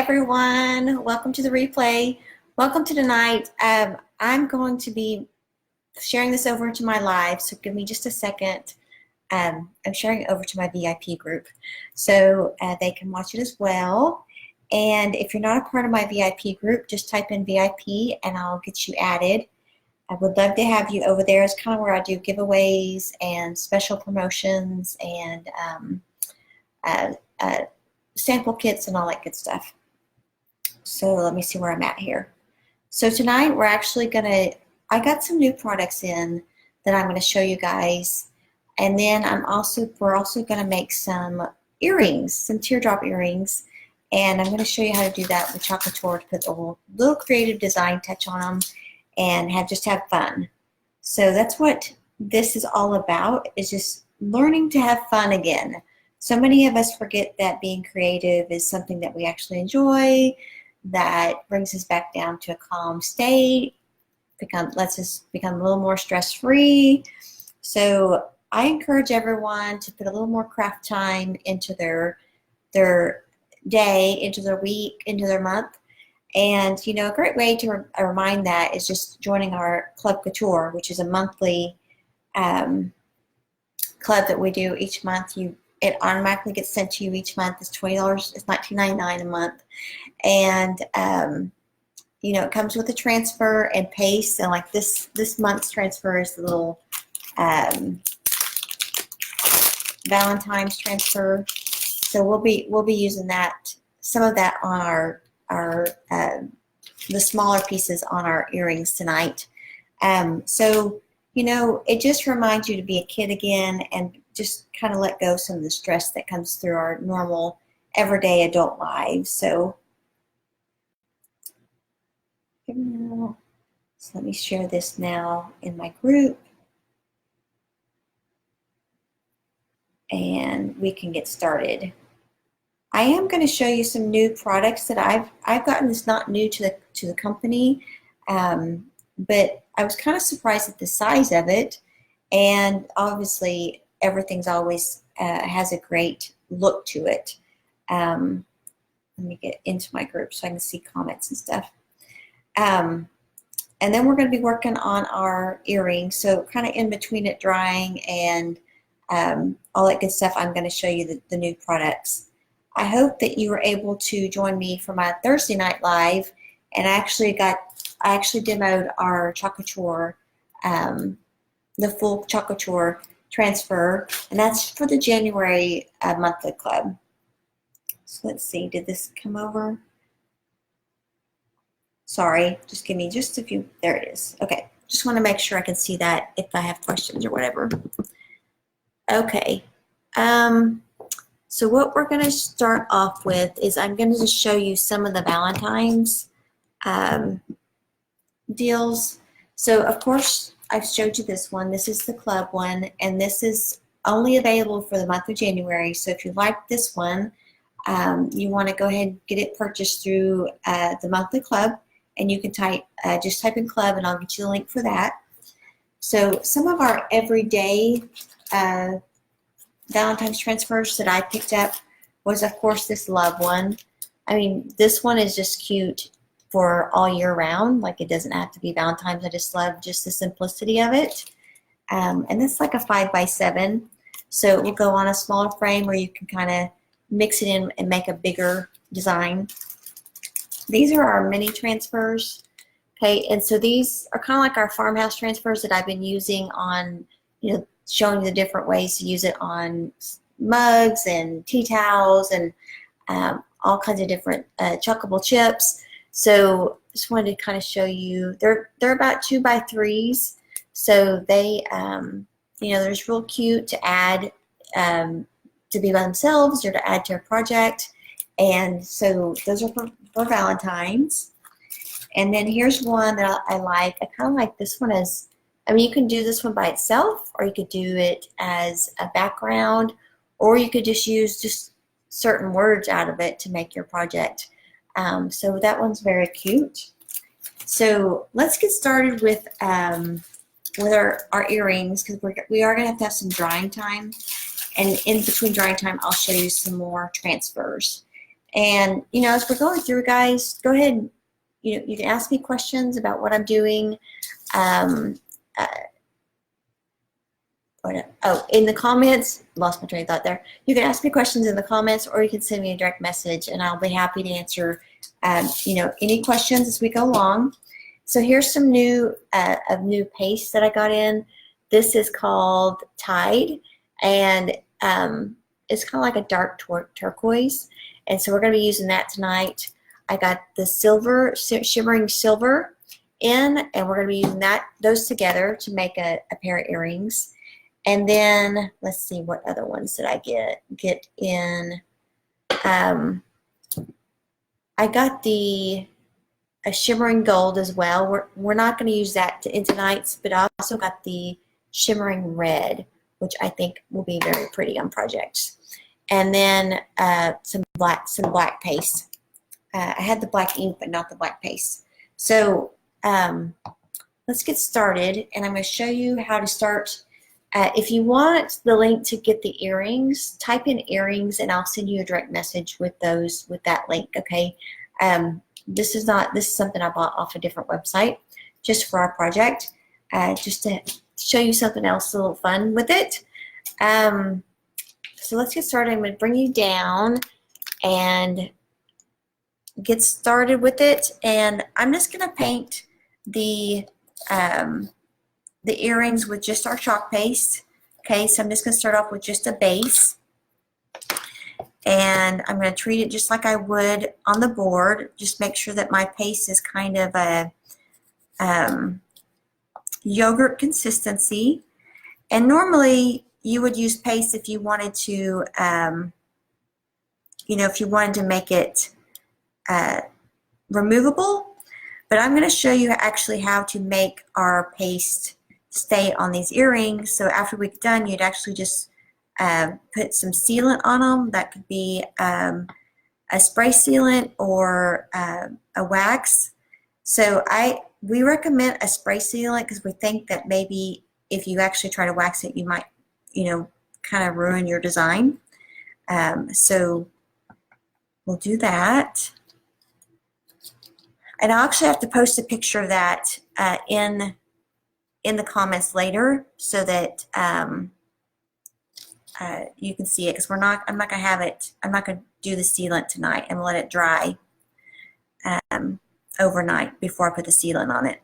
everyone, welcome to the replay. Welcome to tonight. I'm going to be sharing this over to my live, so give me just a second. I'm sharing it over to my VIP group so they can watch it as well. And if you're not a part of my VIP group, just type in VIP and I'll get you added. I would love to have you over there. It's kind of where I do giveaways and special promotions and sample kits and all that good stuff. So let me see where I'm at here. So tonight we're actually I got some new products in that I'm gonna show you guys. And then we're also gonna make some earrings, some teardrop earrings. And I'm gonna show you how to do that with Chalk Couture to put a little creative design touch on them and just have fun. So that's what this is all about, is just learning to have fun again. So many of us forget that being creative is something that we actually enjoy, that brings us back down to a calm state, lets us become a little more stress-free. So I encourage everyone to put a little more craft time into their day, into their week, into their month. And you know, a great way to remind that is just joining our Club Couture, which is a monthly club that we do each month. It automatically gets sent to you each month. It's $20. It's $19.99 a month, and you know, it comes with a transfer and paste. And like this month's transfer is the little Valentine's transfer. So we'll be using that, some of that on the smaller pieces on our earrings tonight. So you know, it just reminds you to be a kid again and just kind of let go some of the stress that comes through our normal everyday adult lives. So let me share this now in my group and we can get started. I am going to show you some new products that I've gotten. It's not new to the company, but I was kind of surprised at the size of it, and obviously everything's always has a great look to it. Let me get into my group so I can see comments and stuff. And then we're going to be working on our earrings, so kind of in between it drying and all that good stuff, I'm going to show you the new products. I hope that you were able to join me for my Thursday night live, and I actually demoed our Chalk Couture, the full Chalk Couture transfer, and that's for the January monthly club. So let's see, did this come over? Sorry, just give me just a few. There it is. Okay, just want to make sure I can see that if I have questions or whatever. Okay. So what we're going to start off with is I'm going to just show you some of the Valentine's deals. So of course I've showed you this one. This is the club one, and this is only available for the month of January. So if you like this one, you want to go ahead and get it purchased through the monthly club, and you can just type in club and I'll get you the link for that. So some of our everyday Valentine's transfers that I picked up was, of course, this love one. I mean, this one is just cute for all year round. Like, it doesn't have to be Valentine's. I just love just the simplicity of it. And it's like a 5x7. So it will go on a smaller frame where you can kind of mix it in and make a bigger design. These are our mini transfers. Okay, and so these are kind of like our Farmhouse transfers that I've been using on, you know, showing you the different ways to use it on mugs and tea towels and all kinds of different chuckable chips. So just wanted to kind of show you, they're about 2x3s, so they you know, they're just real cute to add to be by themselves or to add to a project. And so those are for Valentine's. And then here's one that I like. I kind of like this one as, I mean, you can do this one by itself, or you could do it as a background, or you could just use just certain words out of it to make your project. So that one's very cute. So let's get started with our earrings, because we are going to have some drying time. And in between drying time, I'll show you some more transfers. And, you know, as we're going through, guys, go ahead and, you know, you can ask me questions about what I'm doing. Uh, in the comments, lost my train of thought there. You can ask me questions in the comments, or you can send me a direct message, and I'll be happy to answer, you know, any questions as we go along. So here's some new paste that I got in. This is called Tide, and it's kind of like a dark turquoise, and so we're going to be using that tonight. I got the silver, shimmering silver in, and we're going to be using those together to make a pair of earrings. And then let's see, what other ones did I get in? I got a shimmering gold as well. We're not going to use that in tonight's, but I also got the shimmering red, which I think will be very pretty on projects. And then some black paste. I had the black ink, but not the black paste. So let's get started, and I'm going to show you how to start. If you want the link to get the earrings, type in earrings, and I'll send you a direct message with that link. Okay. This is something I bought off a different website just for our project, just to show you something else a little fun with it. So let's get started. I'm going to bring you down and get started with it, and I'm just going to paint the earrings with just our chalk paste. Okay, so I'm just going to start off with just a base, and I'm going to treat it just like I would on the board. Just make sure that my paste is kind of a yogurt consistency, and normally you would use paste if you wanted to, you know, if you wanted to make it removable, but I'm going to show you actually how to make our paste stay on these earrings. So after we're done, you'd actually just put some sealant on them. That could be a spray sealant or a wax. So we recommend a spray sealant because we think that maybe if you actually try to wax it, you might, you know, kind of ruin your design. So we'll do that. And I'll actually have to post a picture of that in the comments later, so that you can see it. Because I'm not gonna have it. I'm not gonna do the sealant tonight and let it dry overnight before I put the sealant on it.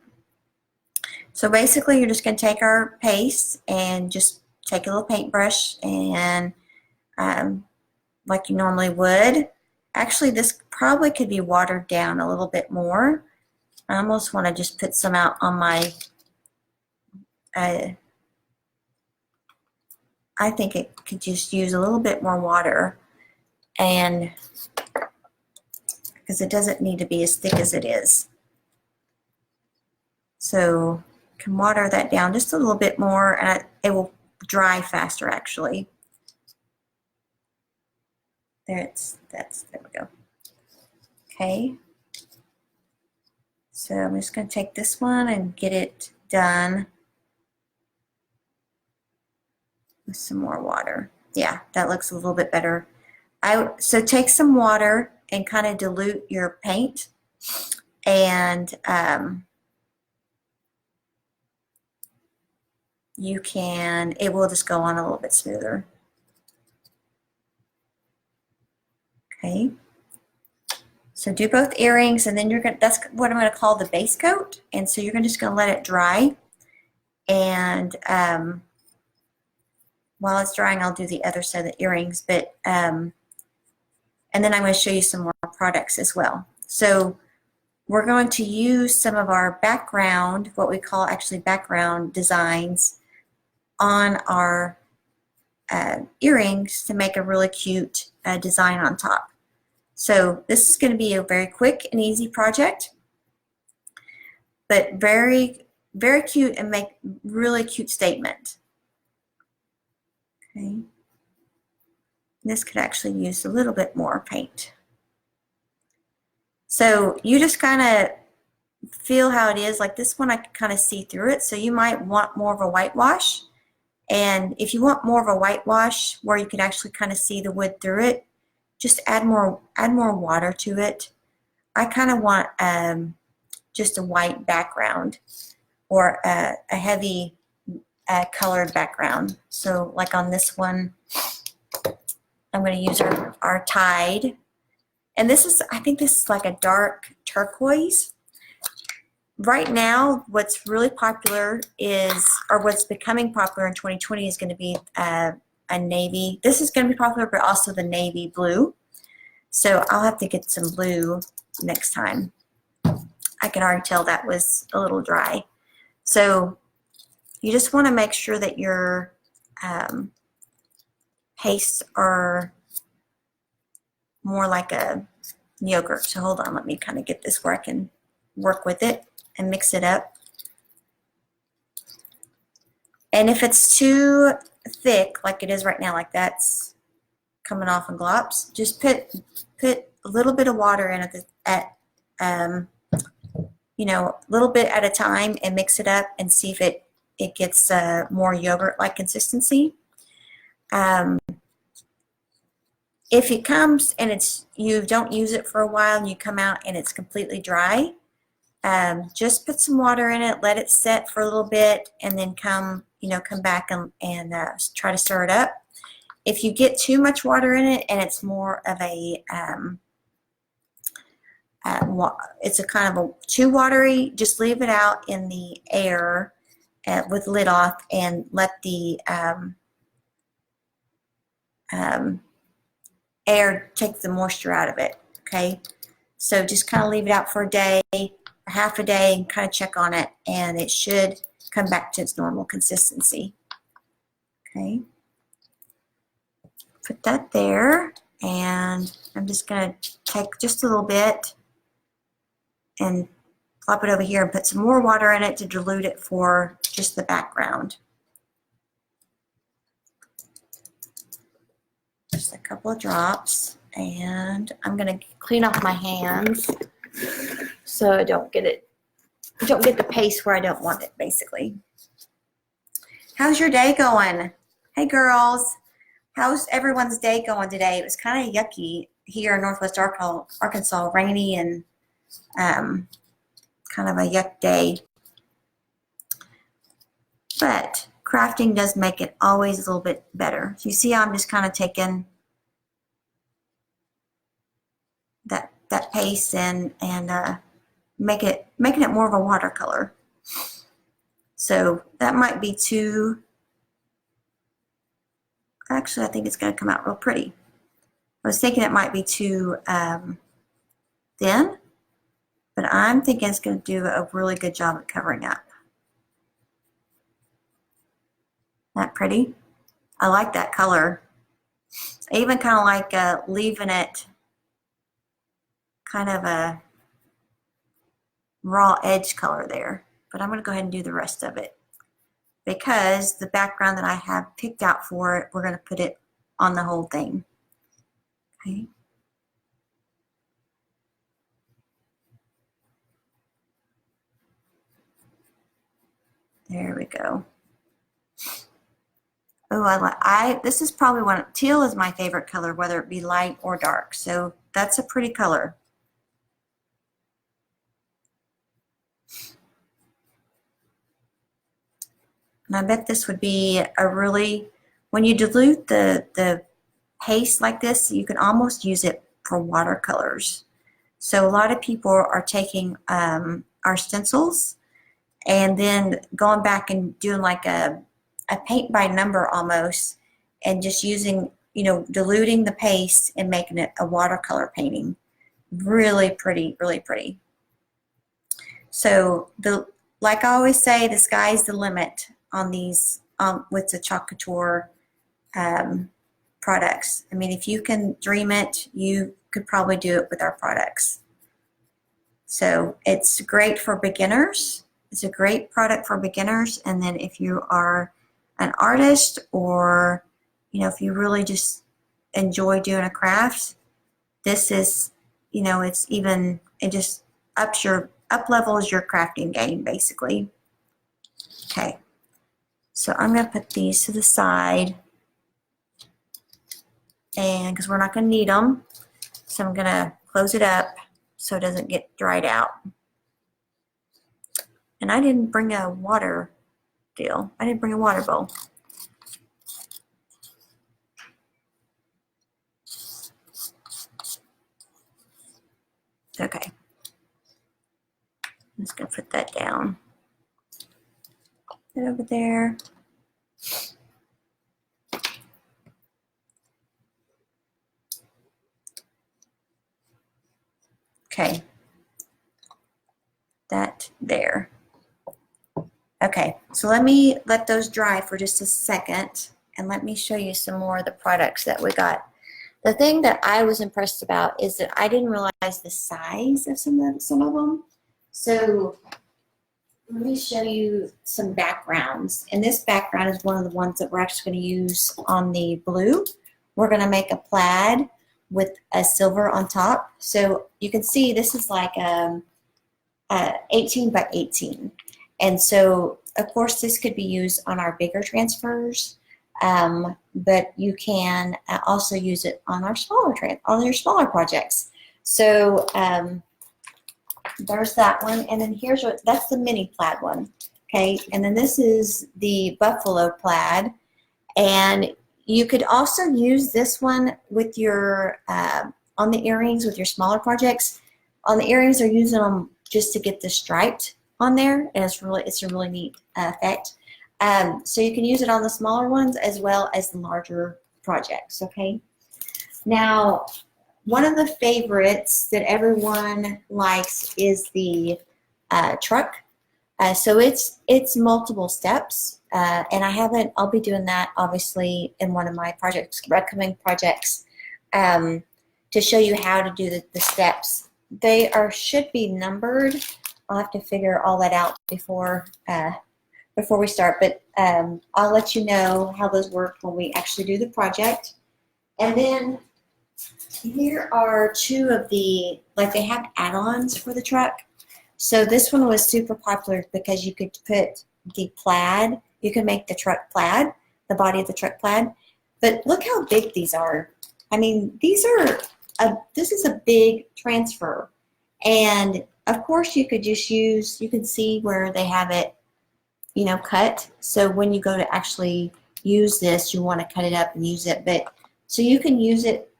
So basically, you're just gonna take our paste and just take a little paintbrush and like you normally would. Actually, this probably could be watered down a little bit more. I almost want to just put some out on my, I think it could just use a little bit more water, and because it doesn't need to be as thick as it is. So can water that down just a little bit more, and it will dry faster actually. There we go. Okay. So I'm just going to take this one and get it done with some more water. Yeah, that looks a little bit better. So take some water and kind of dilute your paint, and it will just go on a little bit smoother. Okay. So do both earrings, and then that's what I'm going to call the base coat. And so you're just going to let it dry. And while it's drying, I'll do the other side of the earrings. But and then I'm going to show you some more products as well. So we're going to use some of our background, what we call actually background designs, on our earrings to make a really cute design on top. So this is going to be a very quick and easy project, but very, very cute and make really cute statement. Okay. This could actually use a little bit more paint. So you just kind of feel how it is. Like this one, I can kind of see through it. So you might want more of a whitewash. And if you want more of a whitewash where you can actually kind of see the wood through it, just add more water to it. I kind of want just a white background or a heavy colored background. So like on this one, I'm going to use our Tide. And this is, I think this is like a dark turquoise. Right now, what's really popular is, or what's becoming popular in 2020 is going to be a navy. This is going to be popular, but also the navy blue. So I'll have to get some blue next time. I can already tell that was a little dry. So you just want to make sure that your pastes are more like a yogurt. So hold on, let me kind of get this where I can work with it and mix it up. And if it's too thick, like it is right now, like that's coming off in glops, just put a little bit of water in you know, a little bit at a time and mix it up and see if it gets more yogurt-like consistency. If it comes and you don't use it for a while and you come out and it's completely dry, just put some water in it, let it set for a little bit, and then come back and try to stir it up. If you get too much water in it and it's more of a it's a kind of a too watery, just leave it out in the air with lid off and let the air take the moisture out of it. Okay, so just kind of leave it out for a day or half a day and kind of check on it, and it should come back to its normal consistency. Okay, put that there, and I'm just going to take just a little bit and plop it over here and put some more water in it to dilute it for just the background. Just a couple of drops, and I'm going to clean off my hands so I don't get the paste where I don't want it, basically. How's your day going? Hey girls, how's everyone's day going today? It was kind of yucky here in Northwest Arkansas, rainy and kind of a yuck day. But crafting does make it always a little bit better. So you see how I'm just kind of taking that paste and making it more of a watercolor. So that might be too, actually I think it's going to come out real pretty. I was thinking it might be too thin, but I'm thinking it's going to do a really good job at covering up. That pretty? I like that color. I even kind of like leaving it kind of a raw edge color there, but I'm going to go ahead and do the rest of it because the background that I have picked out for it, we're going to put it on the whole thing. Okay. There we go. Oh, this is probably teal is my favorite color, whether it be light or dark. So that's a pretty color. And I bet this would be when you dilute the paste like this, you can almost use it for watercolors. So a lot of people are taking our stencils and then going back and doing like a paint by number almost, and just using, diluting the paste and making it a watercolor painting. Really pretty, really pretty. So like I always say, the sky's the limit on these with the Chalk Couture products. I mean, if you can dream it, you could probably do it with our products. So it's great for beginners. It's a great product for beginners. And then if you are an artist, or if you really just enjoy doing a craft, this is, it just up-levels your crafting game, basically. Okay, so I'm going to put these to the side, and because we're not going to need them. So I'm gonna close it up so it doesn't get dried out. And I didn't bring a water deal. I didn't bring a water bowl. Okay. I'm just gonna put that down. Put it over there. Okay. That there. Okay, so let me let those dry for just a second and let me show you some more of the products that we got. The thing that I was impressed about is that I didn't realize the size of some of them. So let me show you some backgrounds. And this background is one of the ones that we're actually going to use on the blue. We're going to make a plaid with a silver on top. So you can see this is like 18 by 18. And so, of course, this could be used on our bigger transfers, but you can also use it on our your smaller projects. So there's that one, and then that's the mini plaid one, okay? And then this is the buffalo plaid, and you could also use this one with your on the earrings with your smaller projects. On the earrings, they're using them just to get the striped on there, and it's a really neat effect. So you can use it on the smaller ones as well as the larger projects, okay? Now, one of the favorites that everyone likes is the truck. So it's multiple steps, and I'll be doing that obviously in one of my upcoming projects, to show you how to do the steps. They should be numbered. I'll have to figure all that out before we start, but I'll let you know how those work when we actually do the project. And then here are two of they have add-ons for the truck. So this one was super popular because you could put the plaid, you can make the truck plaid, the body of the truck plaid, but look how big these are. I mean, this is a big transfer. And of course you could just you can see where they have it, cut. So when you go to actually use this, you want to cut it up and use it. But so you can use it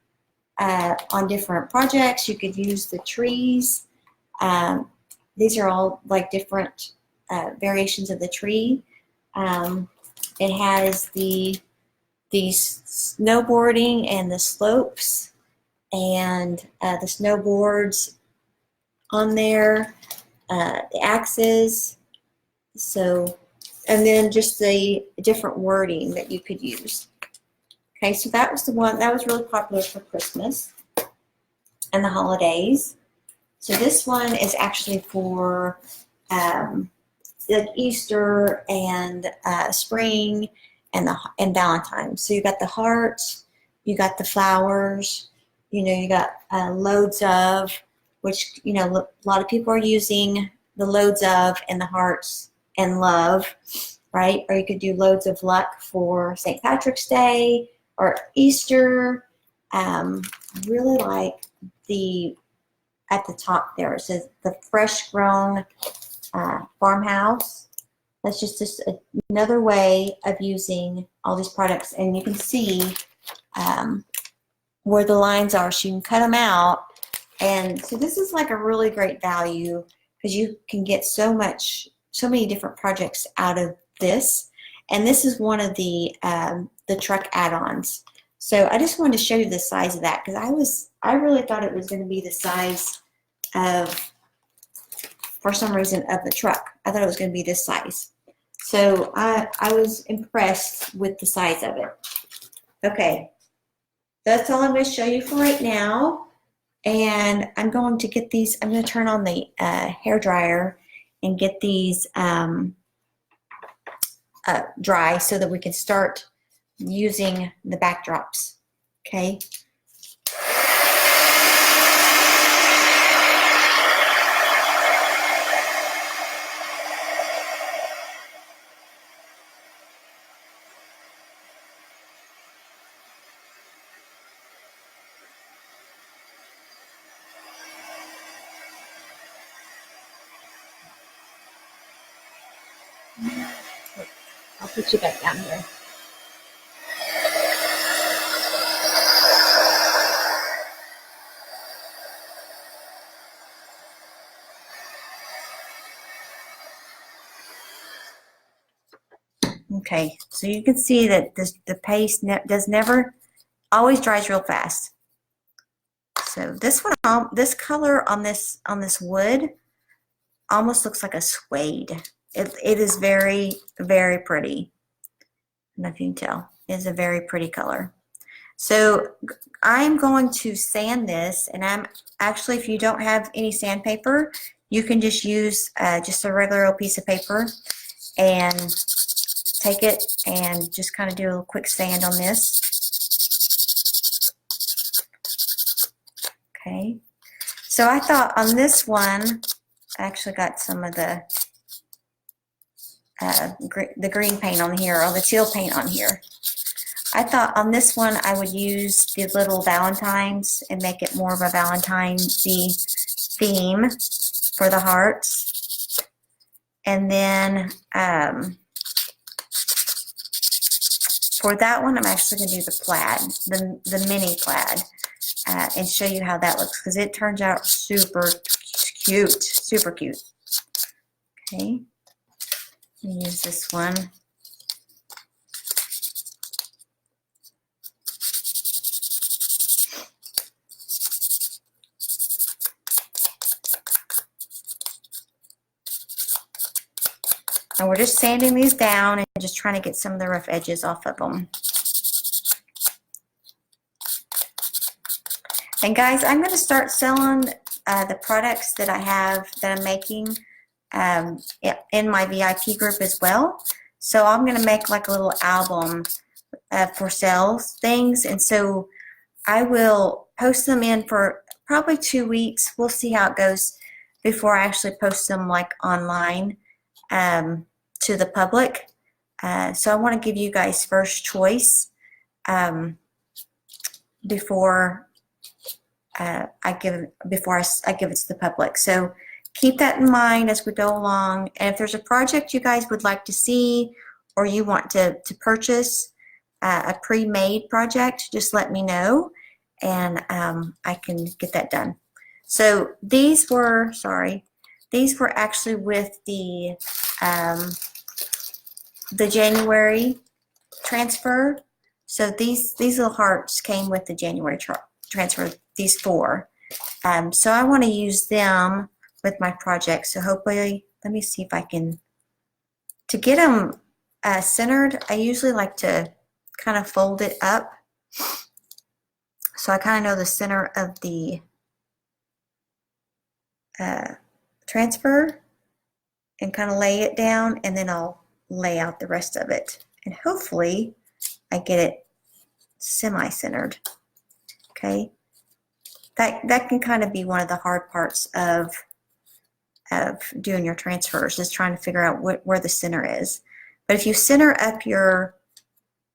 on different projects. You could use the trees. These are all like different variations of the tree. It has the snowboarding and the slopes and the snowboards on there, the axes. So, and then just the different wording that you could use. Okay, so that was the one that was really popular for Christmas and the holidays. So this one is actually for like Easter and spring and Valentine's. So you got the hearts, you got the flowers, you got loads of, which a lot of people are using the loads of and the hearts and love, right? Or you could do loads of luck for St. Patrick's Day or Easter. Really like at the top there, it says the fresh grown farmhouse. That's just another way of using all these products, and you can see where the lines are, so you can cut them out. And so this is like a really great value because you can get so many different projects out of this. And this is one of the truck add-ons. So I just wanted to show you the size of that because I really thought it was going to be the size of, for some reason, of the truck. I thought it was going to be this size. So I was impressed with the size of it. Okay, that's all I'm going to show you for right now. And I'm going to get these, I'm going to turn on the hair dryer and get these dry so that we can start using the backdrops. Okay. I'll put you back down here. Okay, so you can see that the paste always dries real fast. So this one, this color on this wood almost looks like a suede. It is very, very pretty. I don't know if you can tell. It's a very pretty color. So I'm going to sand this, and I'm actually, if you don't have any sandpaper, you can just use just a regular old piece of paper and take it and just kind of do a little quick sand on this. Okay. So I thought on this one, I actually got some of the green paint on here, or the teal paint on here. I thought on this one I would use the little Valentines and make it more of a Valentine's-y theme for the hearts. And then for that one, I'm actually going to do the plaid, the mini plaid, and show you how that looks, because it turns out super cute, super cute. Okay, let me use this one. And we're just sanding these down and just trying to get some of the rough edges off of them. And guys, I'm going to start selling the products that I have that I'm making in my VIP group as well. So I'm going to make like a little album for sales things. And so I will post them in for probably 2 weeks. We'll see how it goes before I actually post them like online to the public. So I want to give you guys first choice before I give it to the public. So keep that in mind as we go along. And if there's a project you guys would like to see, or you want to purchase a pre-made project, just let me know, and I can get that done. So these were actually with the January transfer. So these little hearts came with the January transfer, these 4. So I want to use them with my project. So hopefully, let me see if I can, to get them centered, I usually like to kind of fold it up. So I kind of know the center of the transfer and kind of lay it down, and then I'll lay out the rest of it. And hopefully I get it semi-centered. Okay. That can kind of be one of the hard parts of doing your transfers, is trying to figure out where the center is. But if you center up your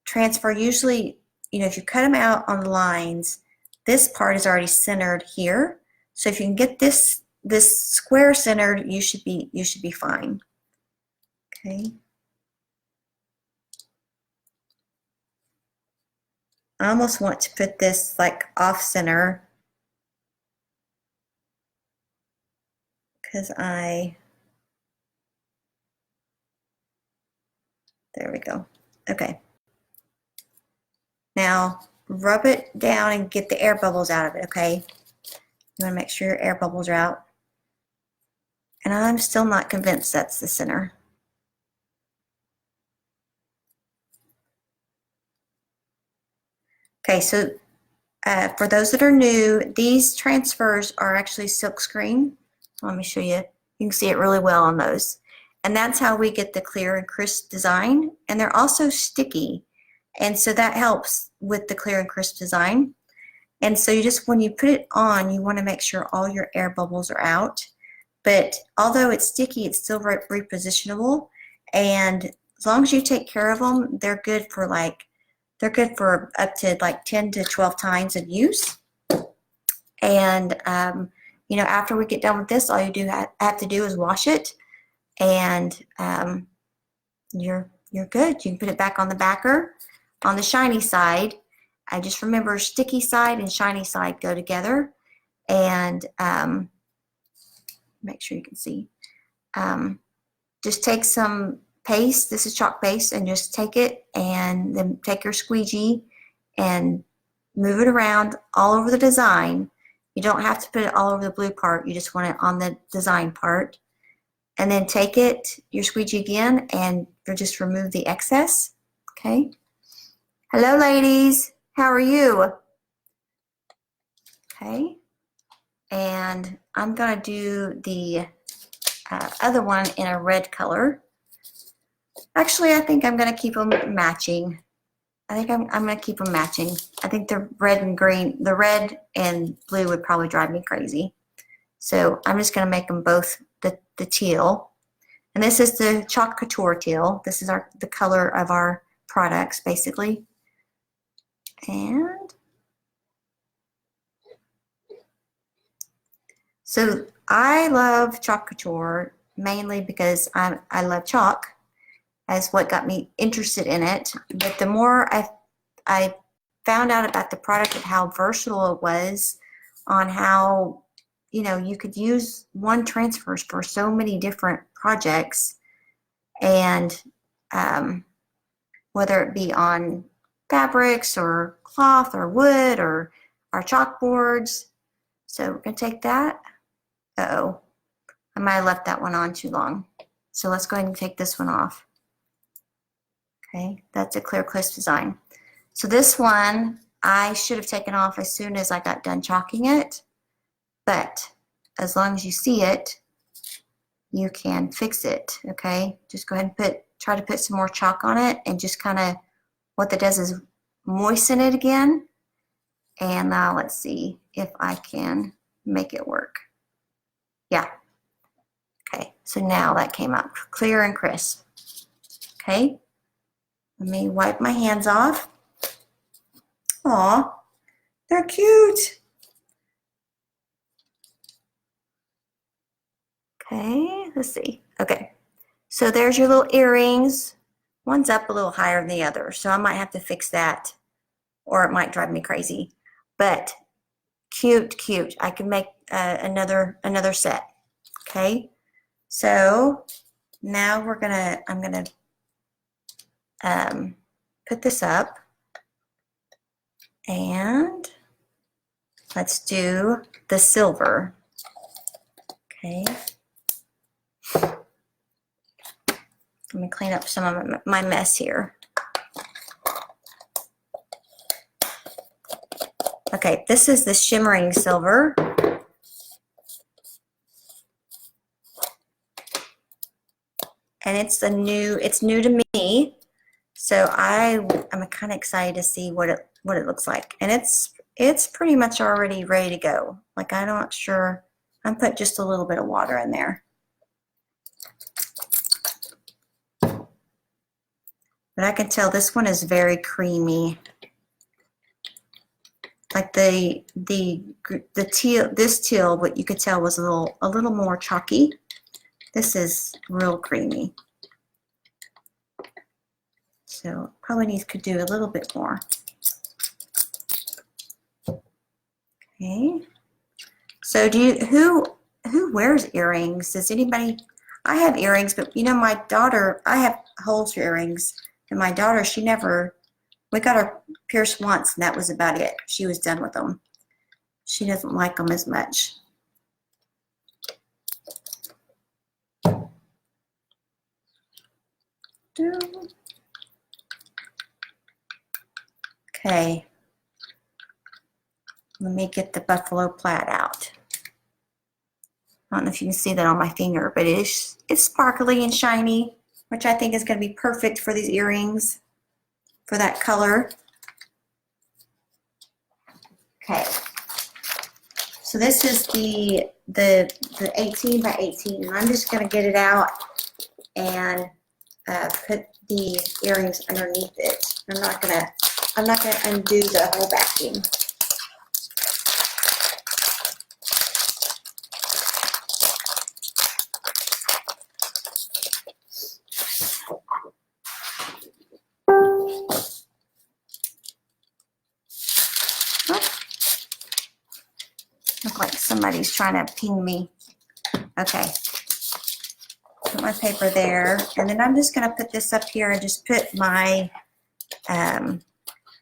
transfer, usually, you know, if you cut them out on the lines, this part is already centered here. So if you can get this square centered, you should be fine. Okay. I almost want to put this like off center, because there we go. Okay. Now rub it down and get the air bubbles out of it, okay? You want to make sure your air bubbles are out. And I'm still not convinced that's the center. Okay, so for those that are new, these transfers are actually silkscreen. Let me show you. You can see it really well on those. And that's how we get the clear and crisp design. And they're also sticky. And so that helps with the clear and crisp design. And so you just, when you put it on, you want to make sure all your air bubbles are out. But although it's sticky, it's still repositionable. And as long as you take care of them, they're good for up to like 10 to 12 times of use. And you know, after we get done with this, all you have to do is wash it, and you're good. You can put it back on the backer. On the shiny side, I just remember sticky side and shiny side go together. And make sure you can see. Just take some paste. This is chalk paste, and just take it and then take your squeegee and move it around all over the design. You don't have to put it all over the blue part. You just want it on the design part. And then take it, your squeegee again, and just remove the excess. Okay. Hello, ladies. How are you? Okay. And I'm going to do the other one in a red color. Actually, I think I'm going to keep them matching. I think I'm going to keep them matching. I think the red and green, the red and blue would probably drive me crazy. So I'm just going to make them both the teal. And this is the Chalk Couture teal. This is the color of our products, basically. And so I love Chalk Couture mainly because I love chalk, as what got me interested in it. But the more I found out about the product and how versatile it was, on how, you know, you could use one transfers for so many different projects, and whether it be on fabrics or cloth or wood or our chalkboards. So we're going to take that. Uh-oh, I might have left that one on too long. So let's go ahead and take this one off. Okay, that's a clear crisp design. So this one I should have taken off as soon as I got done chalking it, but as long as you see it, you can fix it. Okay, just go ahead and try to put some more chalk on it, and just kind of, what that does is moisten it again. And now let's see if I can make it work. Yeah. Okay, so now that came out clear and crisp. Okay, let me wipe my hands off. Aw, they're cute. Okay, let's see. Okay, so there's your little earrings. One's up a little higher than the other, so I might have to fix that, or it might drive me crazy. But cute, cute. I can make another set. Okay, so now I'm gonna put this up, and let's do the silver. Okay. Let me clean up some of my mess here. Okay, this is the shimmering silver. And it's new to me. So I'm kind of excited to see what it looks like. And it's pretty much already ready to go. Like, I'm not sure. I'm put just a little bit of water in there. But I can tell this one is very creamy. Like the teal, this teal, what you could tell was a little more chalky. This is real creamy. So probably could do a little bit more. Okay. So who wears earrings? Does anybody? I have earrings, but you know, my daughter, I have holes for earrings. And my daughter, we got her pierced once, and that was about it. She was done with them. She doesn't like them as much. Okay. Let me get the buffalo plaid out. I don't know if you can see that on my finger, but it's sparkly and shiny, which I think is going to be perfect for these earrings, for that color. Okay, so this is the 18 by 18, and I'm just going to get it out and put the earrings underneath it. I'm not going to undo the whole backing. Somebody's trying to ping me. Okay. Put my paper there. And then I'm just going to put this up here and just put my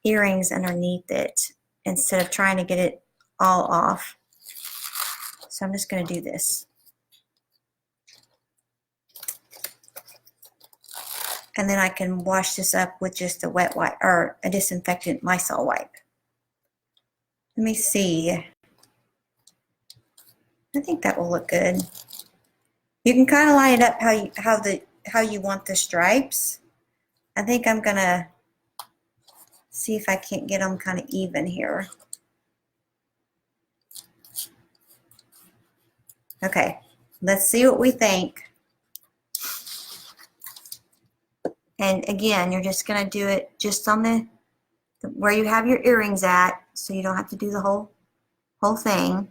earrings underneath it instead of trying to get it all off. So I'm just going to do this. And then I can wash this up with just a wet wipe or a disinfectant Lysol wipe. Let me see. I think that will look good. You can kind of line it up how you want the stripes. I think I'm gonna see if I can't get them kind of even here. Okay, let's see what we think. And again, you're just gonna do it just on the where you have your earrings at, so you don't have to do the whole thing.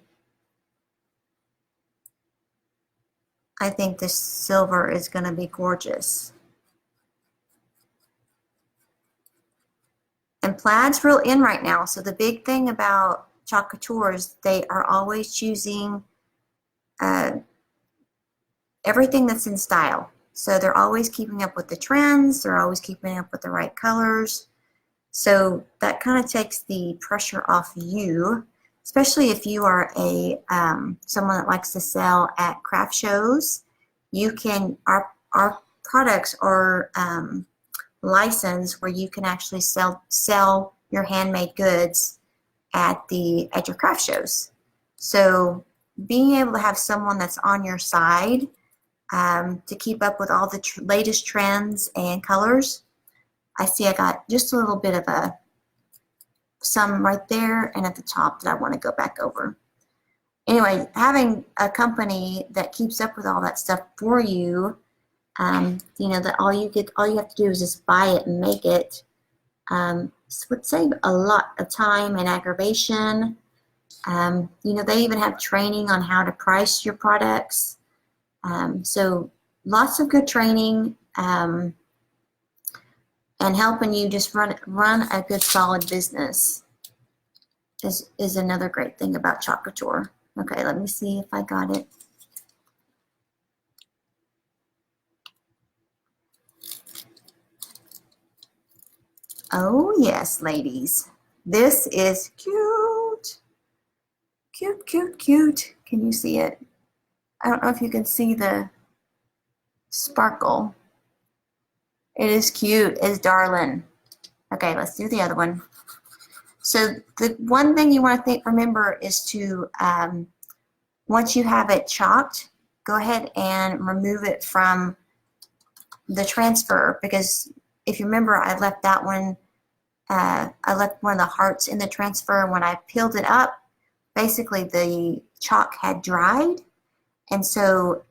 I think this silver is going to be gorgeous. And plaid's real in right now. So the big thing about Chalk Couture is they are always choosing everything that's in style. So they're always keeping up with the trends. They're always keeping up with the right colors. So that kind of takes the pressure off you, especially if you are a someone that likes to sell at craft shows. You can, our products are licensed where you can actually sell your handmade goods at your craft shows. So being able to have someone that's on your side to keep up with all the latest trends and colors. I see I got just a little bit of some right there and at the top that I want to go back over. Anyway, having a company that keeps up with all that stuff for you, you know, that all you have to do is just buy it and make it, would save a lot of time and aggravation. You know, they even have training on how to price your products. So lots of good training. And helping you just run a good solid business is another great thing about Chalk Couture. Okay, let me see if I got it. Oh yes, ladies. This is cute. Cute, cute, cute. Can you see it? I don't know if you can see the sparkle. It is cute, it's darling. Okay, let's do the other one. So the one thing you want to remember is to, once you have it chalked, go ahead and remove it from the transfer, because if you remember, I left that one, I left one of the hearts in the transfer. When I peeled it up, basically the chalk had dried, and so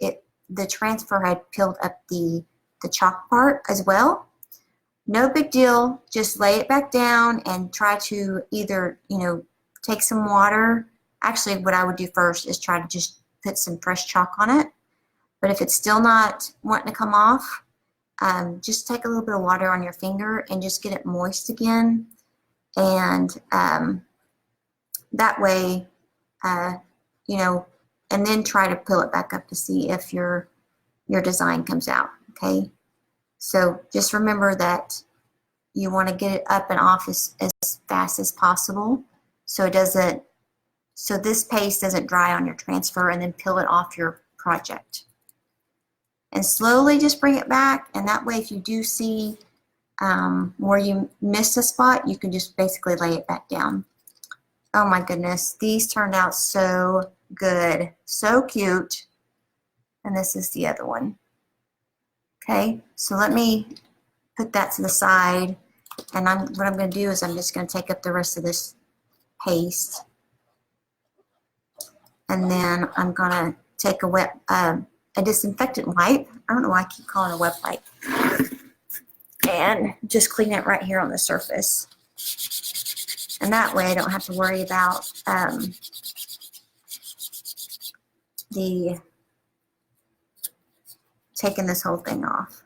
the transfer had peeled up the chalk part as well. No big deal, just lay it back down and try to either, you know, take some water. Actually, what I would do first is try to just put some fresh chalk on it. But if it's still not wanting to come off, just take a little bit of water on your finger and just get it moist again. And that way, you know, and then try to pull it back up to see if your design comes out, okay? So just remember that you want to get it up and off as fast as possible, so this paste doesn't dry on your transfer and then peel it off your project. And slowly just bring it back, and that way if you do see where you missed a spot, you can just basically lay it back down. Oh my goodness, these turned out so good, so cute. And this is the other one. Okay, so let me put that to the side, and what I'm going to do is I'm just going to take up the rest of this paste, and then I'm going to take a disinfectant wipe. I don't know why I keep calling it a wet wipe, and just clean it right here on the surface. And that way I don't have to worry about taking this whole thing off.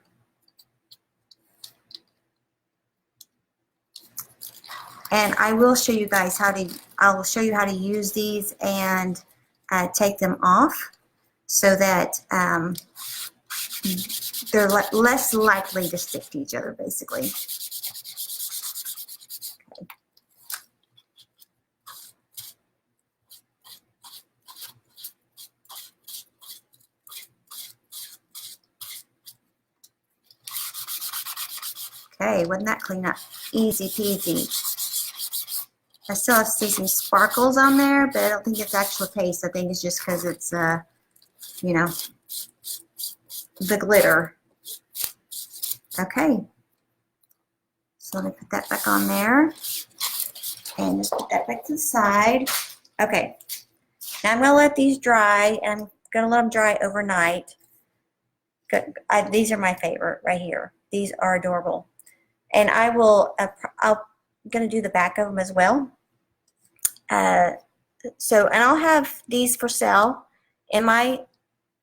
And I will show you guys I'll show you how to use these, and take them off so that they're less likely to stick to each other, basically. Okay, wasn't that clean up? Easy peasy. I still have to see some sparkles on there, but I don't think it's actual paste. I think it's just because it's, you know, the glitter. Okay. So let me put that back on there. And just put that back to the side. Okay. Now I'm going to let these dry, and I'm going to let them dry overnight. These are my favorite right here. These are adorable. And I'm going to do the back of them as well. And I'll have these for sale in my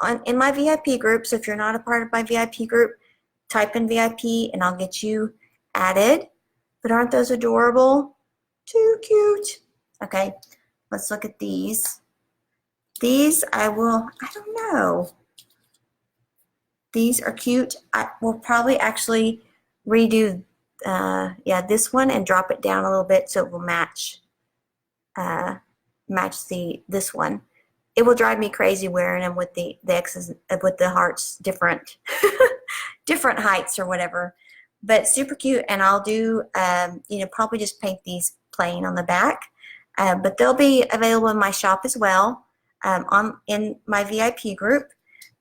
VIP group. So if you're not a part of my VIP group, type in VIP and I'll get you added. But aren't those adorable? Too cute. Okay, let's look at these. These I don't know. These are cute. I will probably actually redo this one and drop it down a little bit so it will match this one. It will drive me crazy wearing them with the X's, with the hearts different different heights or whatever, but super cute. And I'll do probably just paint these plain on the back, but they'll be available in my shop as well, in my VIP group.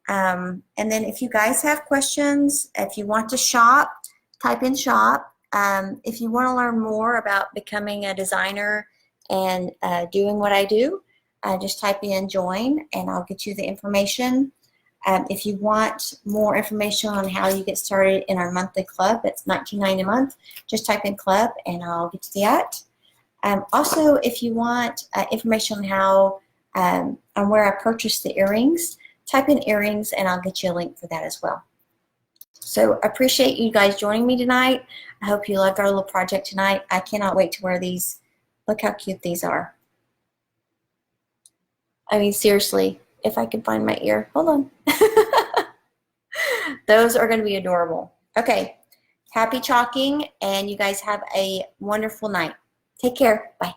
And then if you guys have questions, if you want to shop, type in shop. If you want to learn more about becoming a designer and doing what I do, just type in join and I'll get you the information. If you want more information on how you get started in our monthly club, it's $19.90 a month. Just type in club and I'll get to that. Also, if you want information on how on where I purchased the earrings, type in earrings and I'll get you a link for that as well. So I appreciate you guys joining me tonight. I hope you loved our little project tonight. I cannot wait to wear these. Look how cute these are. I mean, seriously, if I can find my ear. Hold on. Those are going to be adorable. Okay. Happy chalking, and you guys have a wonderful night. Take care. Bye.